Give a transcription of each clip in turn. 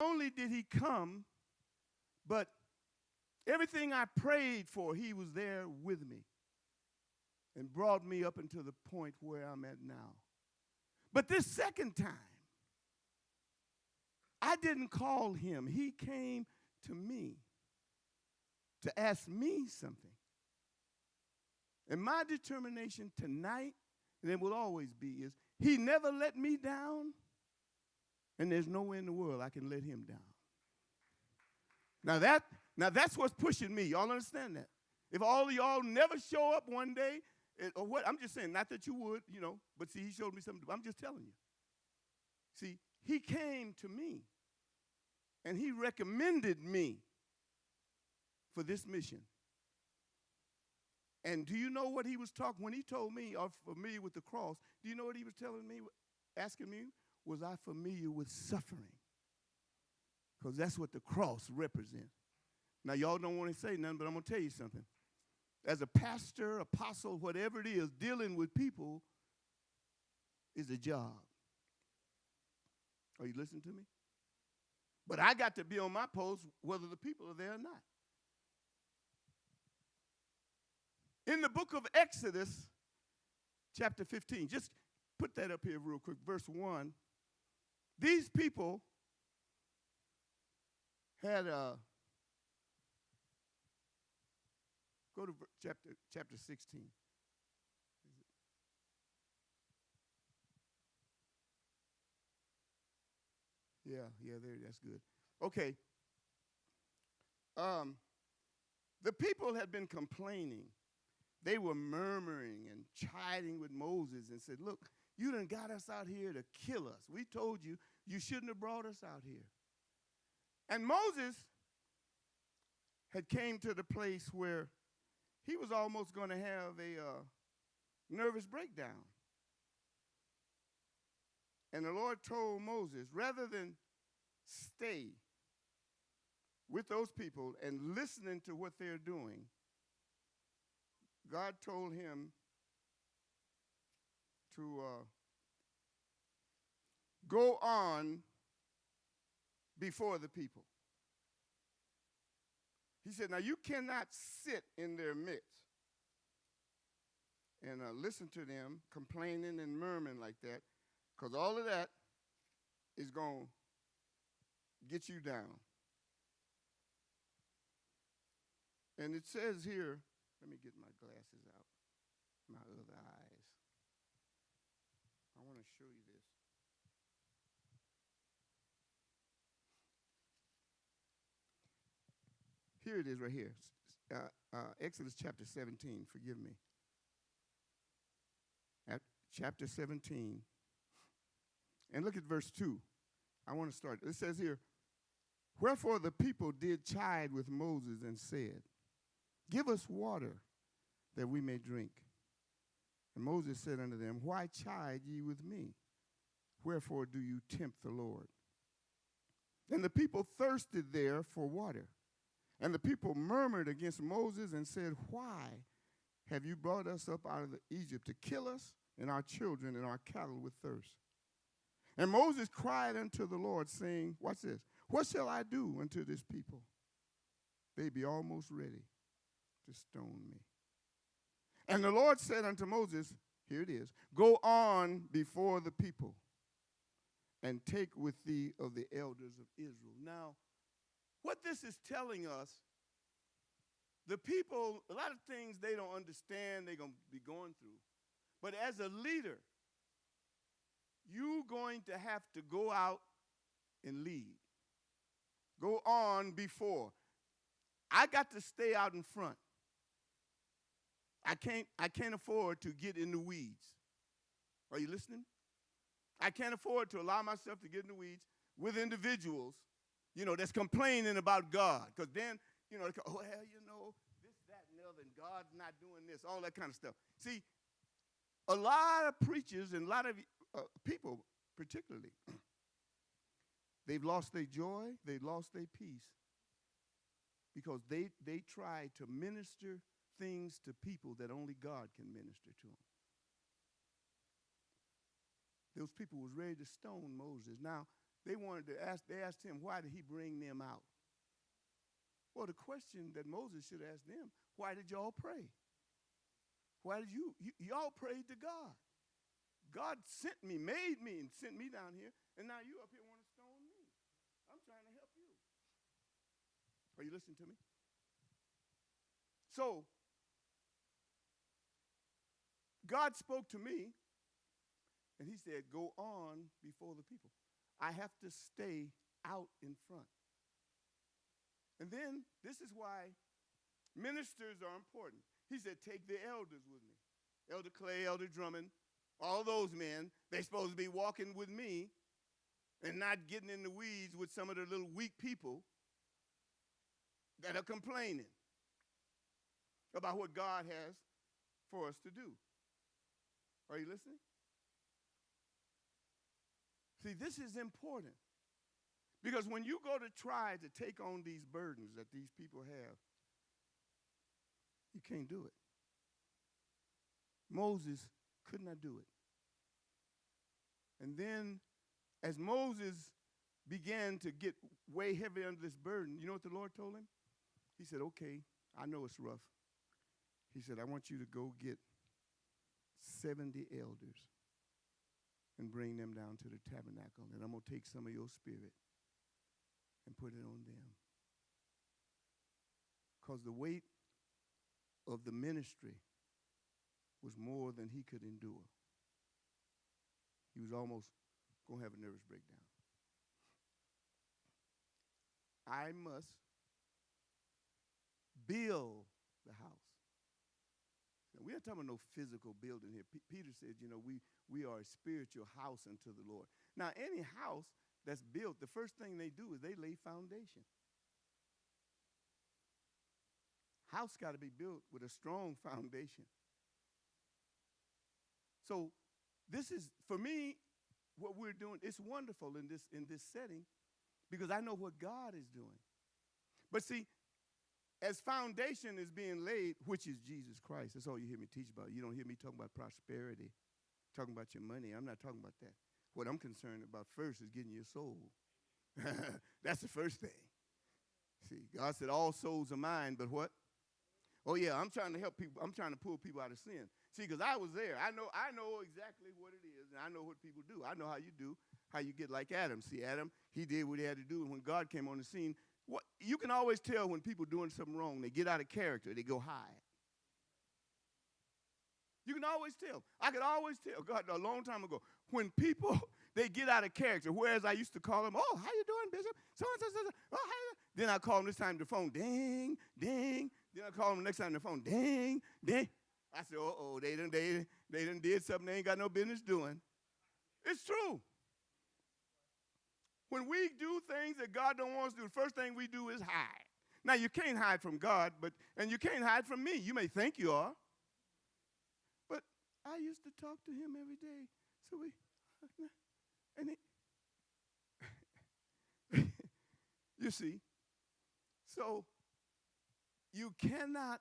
only did he come, but everything I prayed for, he was there with me and brought me up into the point where I'm at now. But this second time, I didn't call him. He came to me to ask me something. And my determination tonight, and it will always be, is he never let me down, and there's no way in the world I can let him down. Now that's what's pushing me. Y'all understand that? If all of y'all never show up one day, or what, I'm just saying, not that you would, but see, he showed me something. I'm just telling you. See, he came to me, and he recommended me for this mission. And do you know what he was talking, when he told me, I'm familiar with the cross, do you know what he was telling me, asking me? Was I familiar with suffering? Because that's what the cross represents. Now, y'all don't want to say nothing, but I'm going to tell you something. As a pastor, apostle, whatever it is, dealing with people is a job. Are you listening to me? But I got to be on my post whether the people are there or not. In the book of Exodus, chapter 15, just put that up here real quick, verse 1. These people had go to chapter 16. Yeah, there. That's good. Okay. The people had been complaining. They were murmuring and chiding with Moses and said, look, you done got us out here to kill us. We told you you shouldn't have brought us out here. And Moses had came to the place where he was almost going to have a nervous breakdown. And the Lord told Moses, rather than stay with those people and listening to what they're doing, God told him to go on before the people. He said, now you cannot sit in their midst and listen to them complaining and murmuring like that, because all of that is going to get you down. And it says here, let me get my glasses out, my other eyes. I want to show you this. Here it is right here. Exodus chapter 17, forgive me. At chapter 17. And look at verse 2. I want to start. It says here, wherefore the people did chide with Moses and said, give us water that we may drink. And Moses said unto them, why chide ye with me? Wherefore do you tempt the Lord? And the people thirsted there for water. And the people murmured against Moses and said, why have you brought us up out of Egypt to kill us and our children and our cattle with thirst? And Moses cried unto the Lord, saying, watch this, what shall I do unto this people? They be almost ready to stone me. And the Lord said unto Moses, here it is, go on before the people and take with thee of the elders of Israel. Now, what this is telling us, the people, a lot of things they don't understand, they're going to be going through. But as a leader, you're going to have to go out and lead. Go on before. I got to stay out in front. I can't afford to get in the weeds. Are you listening? I can't afford to allow myself to get in the weeds with individuals, that's complaining about God. Because then, they go, this, that, and the other, and God's not doing this, all that kind of stuff. See, a lot of preachers and a lot of people particularly, they've lost their joy, they've lost their peace because they try to minister things to people that only God can minister to them. Those people was ready to stone Moses. Now, they asked him, why did he bring them out? Well, the question that Moses should ask them, why did y'all pray? Why did y'all prayed to God? God sent me, made me, and sent me down here, and now you up here want to stone me. I'm trying to help you. Are you listening to me? So, God spoke to me, and he said, go on before the people. I have to stay out in front. And then, this is why ministers are important. He said, take the elders with me. Elder Clay, Elder Drummond, all those men, they're supposed to be walking with me and not getting in the weeds with some of the little weak people that are complaining about what God has for us to do. Are you listening? See, this is important. Because when you go to try to take on these burdens that these people have, you can't do it. Moses could not do it. And then, as Moses began to get way heavy under this burden, you know what the Lord told him? He said, okay, I know it's rough. He said, I want you to go get 70 elders and bring them down to the tabernacle, and I'm going to take some of your spirit and put it on them. Because the weight of the ministry was more than he could endure. He was almost going to have a nervous breakdown. I must build the house. Now, we aren't talking about no physical building here. Peter said, we are a spiritual house unto the Lord. Now, any house that's built, the first thing they do is they lay foundation. House got to be built with a strong foundation. So this is, for me, what we're doing, it's wonderful in this setting because I know what God is doing. But see, as foundation is being laid, which is Jesus Christ, that's all you hear me teach about. You don't hear me talking about prosperity, talking about your money. I'm not talking about that. What I'm concerned about first is getting your soul. That's the first thing. See, God said all souls are mine, but what? Oh, yeah, I'm trying to help people. I'm trying to pull people out of sin. See, because I was there. I know exactly what it is, and I know what people do. I know how you get like Adam. See, Adam, he did what he had to do, and when God came on the scene, you can always tell when people doing something wrong. They get out of character. They go hide. You can always tell. I could always tell, God, a long time ago, when people, they get out of character, whereas I used to call them, oh, how you doing, Bishop? So-and-so. Oh, how you doing? Then I call them this time the phone, ding, ding. Then I call them the next time the phone, ding, ding. I said, they done did something they ain't got no business doing. It's true. When we do things that God don't want us to do, the first thing we do is hide. Now, you can't hide from God, and you can't hide from me. You may think you are. But I used to talk to him every day. So you see, so you cannot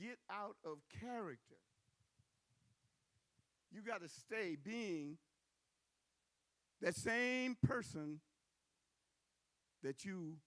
get out of character. You got to stay being that same person that you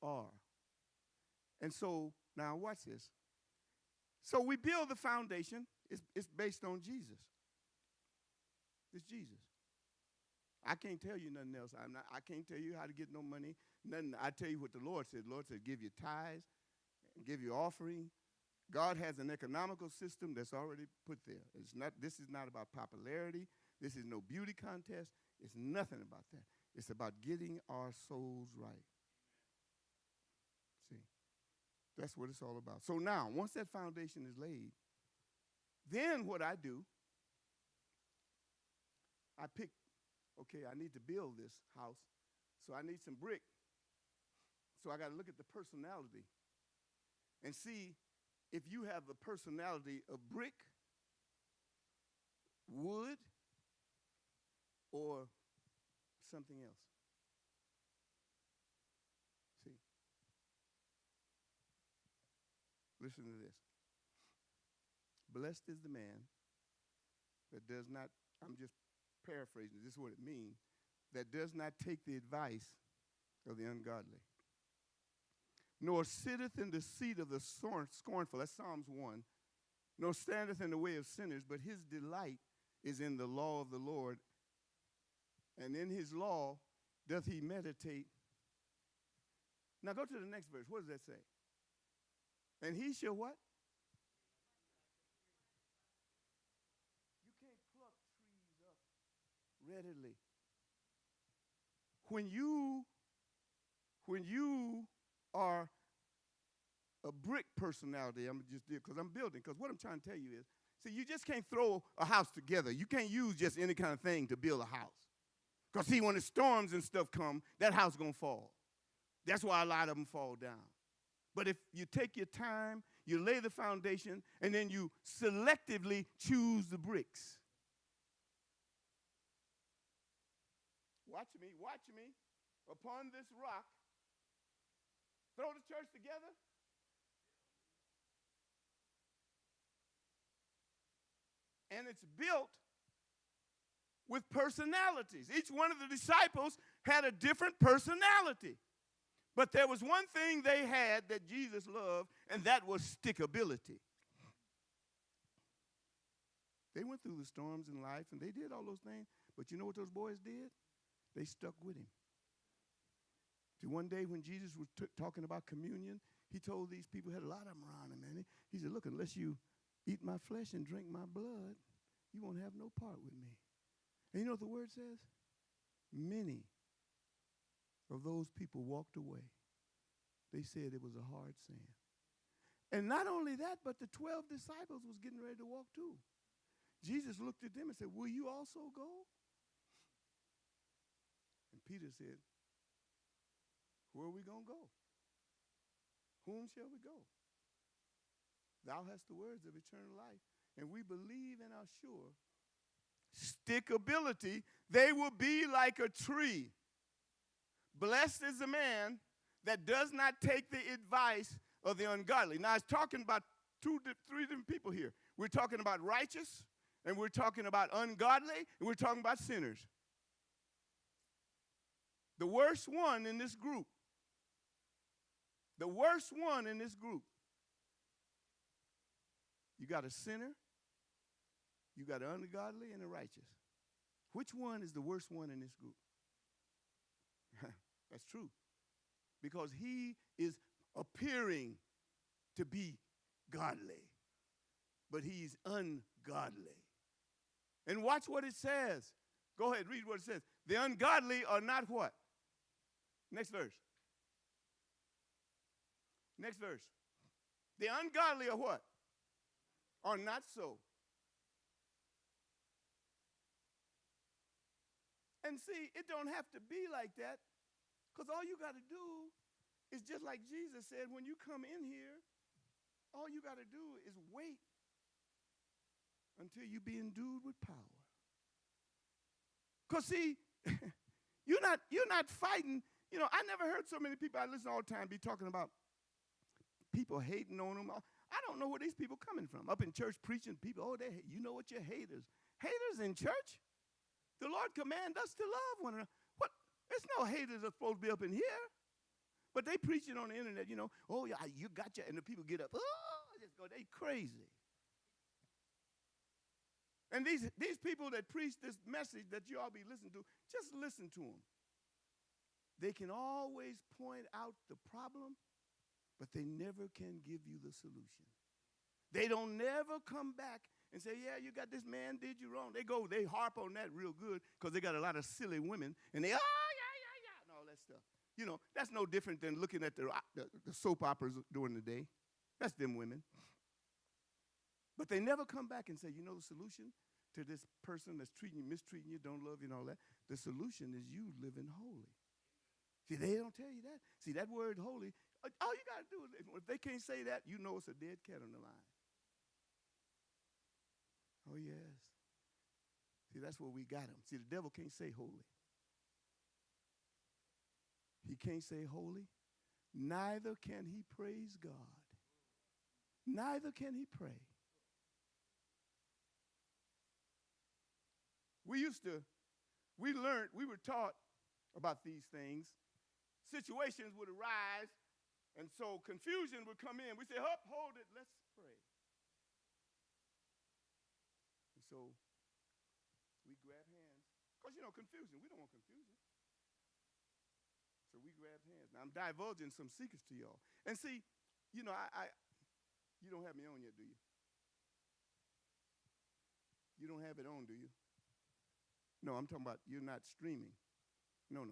are. And so, now watch this. So we build the foundation. It's based on Jesus. It's Jesus. I can't tell you nothing else. I can't tell you how to get no money. Nothing. I tell you what the Lord said. The Lord said, give you tithes, give you offering. God has an economical system that's already put there. This is not about popularity. This is no beauty contest. It's nothing about that. It's about getting our souls right. See, that's what it's all about. So now, once that foundation is laid, then what I do, I pick, okay, I need to build this house, so I need some brick. So I got to look at the personality and see if you have the personality of brick, wood, or something else. See? Listen to this. Blessed is the man that does not, I'm just paraphrasing, this is what it means, that does not take the advice of the ungodly, nor sitteth in the seat of the scornful. That's Psalms 1. Nor standeth in the way of sinners, but his delight is in the law of the Lord, and in his law doth he meditate. Now go to the next verse. What does that say? And he shall what? You can't pluck trees up readily. When you are a brick personality, I'm just because I'm building, because what I'm trying to tell you is, see, you just can't throw a house together. You can't use just any kind of thing to build a house. Because, see, when the storms and stuff come, that house is going to fall. That's why a lot of them fall down. But if you take your time, you lay the foundation, and then you selectively choose the bricks. Watch me. Upon this rock, throw the church together. And it's built with personalities. Each one of the disciples had a different personality. But there was one thing they had that Jesus loved, and that was stickability. They went through the storms in life, and they did all those things. But you know what those boys did? They stuck with him. See, one day when Jesus was talking about communion, he told these people, had a lot of them around him, man. He said, look, unless you eat my flesh and drink my blood, you won't have no part with me. And you know what the word says? Many of those people walked away. They said it was a hard sin. And not only that, but the 12 disciples was getting ready to walk too. Jesus looked at them and said, will you also go? And Peter said, where are we going to go? Whom shall we go? Thou hast the words of eternal life. And we believe and are sure, stickability, they will be like a tree. Blessed is the man that does not take the advice of the ungodly. Now, it's talking about three different people here. We're talking about righteous, and we're talking about ungodly, and we're talking about sinners. The worst one in this group, you got a sinner, you got an ungodly, and a righteous. Which one is the worst one in this group? That's true. Because he is appearing to be godly, but he's ungodly. And watch what it says. Go ahead, read what it says. The ungodly are not what? Next verse. Next verse. The ungodly are what? Are not so. And see, it don't have to be like that, because all you got to do is just like Jesus said, when you come in here, all you got to do is wait until you be endued with power. Because see, you're not fighting. You know, I never heard so many people I listen all the time be talking about people hating on them. I don't know where these people coming from. Up in church preaching, people, you know what, you're haters. Haters in church? The Lord command us to love one another. What? There's no haters that's supposed to be up in here. But they preaching on the internet, you know, oh, yeah, you got you. And the people get up, just go, they crazy. And these people that preach this message that you all be listening to, just listen to them. They can always point out the problem, but they never can give you the solution. They don't never come back and say, yeah, you got this man did you wrong. They harp on that real good because they got a lot of silly women, and they, and all that stuff. You know, that's no different than looking at the soap operas during the day. That's them women. But they never come back and say, you know the solution to this person that's mistreating you, don't love you and all that? The solution is you living holy. See, they don't tell you that. See, that word holy, all you got to do is, if they can't say that, you know it's a dead cat on the line. Oh, yes. See, that's where we got him. See, the devil can't say holy. He can't say holy. Neither can he praise God. Neither can he pray. we learned, we were taught about these things. Situations would arise, and so confusion would come in. We say, hold it, let's pray. And so we grab hands. Because, confusion, we don't want confusion. So we grabbed hands. Now, I'm divulging some secrets to y'all. And see, you don't have me on yet, do you? You don't have it on, do you? No, I'm talking about you're not streaming. No, no.